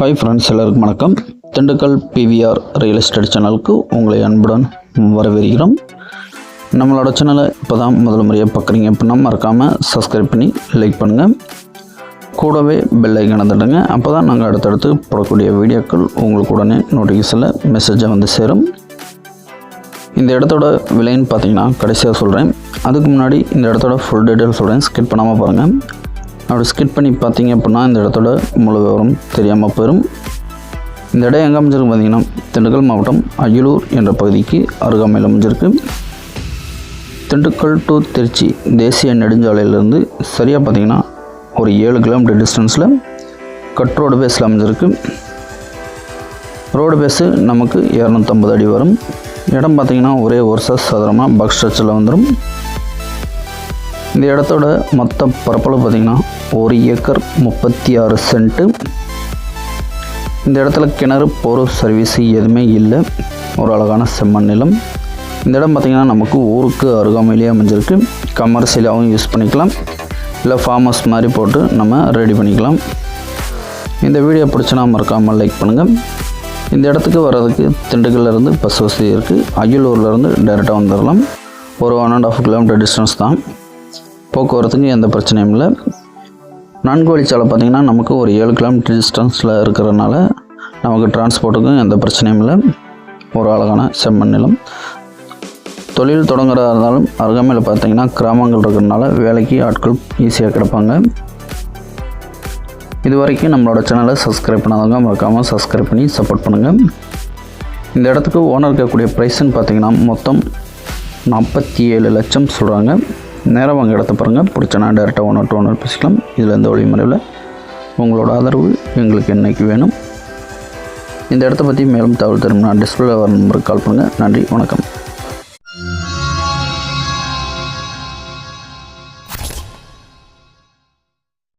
Hi friends, எல்லாருக்கும் வணக்கம். Dindigul PVR real estate சேனலுக்கு உங்களை அன்புடன் வரவேற்கிறோம். நம்மளோட சேனலை இப்போ தான் முதல் முறையாக பார்க்குறீங்க அப்படின்னா மறக்காமல் சப்ஸ்கிரைப் பண்ணி லைக் பண்ணுங்கள். கூடவே பெல் ஐக்கானை தட்டுங்க. அப்போ தான் நாங்கள் அடுத்தடுத்து போடக்கூடிய வீடியோக்கள் உங்களுக்கு உடனே நோட்டிஃபிகேஷனில் மெசேஜாக வந்து சேரும். இந்த இடத்தோட விலைன்னு பார்த்தீங்கன்னா கடைசியாக சொல்கிறேன். அதுக்கு முன்னாடி இந்த இடத்தோட ஃபுல் டீட்டெயில் சொல்கிறேன், ஸ்கிப் பண்ணாமல் பாருங்கள். அப்படி ஸ்கிப் பண்ணி பார்த்தீங்க அப்படின்னா இந்த இடத்தோட முழு விவரம் தெரியாமல் போயிடும். இந்த இடம் எங்கே அமைஞ்சிருக்கு பார்த்தீங்கன்னா திண்டுக்கல் மாவட்டம் அய்யலூர் என்ற பகுதிக்கு அருகாமையில் அமைஞ்சிருக்கு. திண்டுக்கல் டு திருச்சி தேசிய நெடுஞ்சாலையிலேருந்து சரியாக பார்த்தீங்கன்னா ஒரு 7 கிலோமீட்டர் டிஸ்டன்ஸில் கட் ரோடு பேஸில் அமைஞ்சிருக்கு. ரோடு பேஸு நமக்கு 250 அடி வரும். இடம் பார்த்திங்கன்னா ஒரே வருஷம் சதுரமாக பாக்ஸ் ஸ்ட்ரக்சரில் வந்துடும். இந்த இடத்தோட மொத்த பரப்பளவு பார்த்திங்கன்னா 1 ஏக்கர் 36 சென்ட்டு. இந்த இடத்துல கிணறு போர் சர்வீஸு எதுவுமே இல்லை. ஒரு அழகான செம்மண் நிலம். இந்த இடம் பார்த்திங்கன்னா நமக்கு ஊருக்கு அருகாமையிலேயே அமைஞ்சிருக்கு. கமர்ஷியலாகவும் யூஸ் பண்ணிக்கலாம், இல்லை ஃபார்ம் ஹவுஸ் மாதிரி போட்டு நம்ம ரெடி பண்ணிக்கலாம். இந்த வீடியோ பிடிச்சினா மறக்காமல் லைக் பண்ணுங்கள். இந்த இடத்துக்கு வர்றதுக்கு திண்டுக்கல்லேருந்து பஸ் வசதி இருக்குது. அய்யலூர்லேருந்து டைரெக்டாக வந்துடலாம். ஒரு 1.5 கிலோமீட்டர் டிஸ்டன்ஸ் தான். போக்குவரத்துக்கு எந்த பிரச்சனையும் இல்லை. 4 வழிச்சாலை பார்த்திங்கன்னா நமக்கு ஒரு 7 கிலோமீட்டர் டிஸ்டன்ஸில் இருக்கிறதுனால நமக்கு டிரான்ஸ்போர்ட்டுக்கும் எந்த பிரச்சனையும் இல்லை. ஒரு அழகான செம்மண் நிலம். தொழில் தொடங்குறதா இருந்தாலும் அருகாமையில் பார்த்திங்கன்னா கிராமங்கள் இருக்கிறதுனால வேலைக்கு ஆட்கள் ஈஸியாக கிடப்பாங்க. இது வரைக்கும் நம்மளோட சேனலை சப்ஸ்கிரைப் பண்ணாதவங்க மறக்காமல் சப்ஸ்கிரைப் பண்ணி சப்போர்ட் பண்ணுங்கள். இந்த இடத்துக்கு ஓனர் இருக்கக்கூடிய ப்ரைஸ்ன்னு பார்த்திங்கன்னா மொத்தம் 47 லட்சம் சொல்கிறாங்க. நேரம் வாங்க இடத்த பாருங்கள். பிடிச்சனா டேரெக்டாக ஓனர் டு ஓனர் பேசிக்கலாம். இதில் எந்த வழிமுறையில் உங்களோட ஆதரவு எங்களுக்கு என்றைக்கு வேணும். இந்த இடத்த பற்றி மேலும் தகவல் தரும்னா டிஸ்பிளே வர நம்பருக்கு கால் பண்ணுங்கள். நன்றி, வணக்கம்.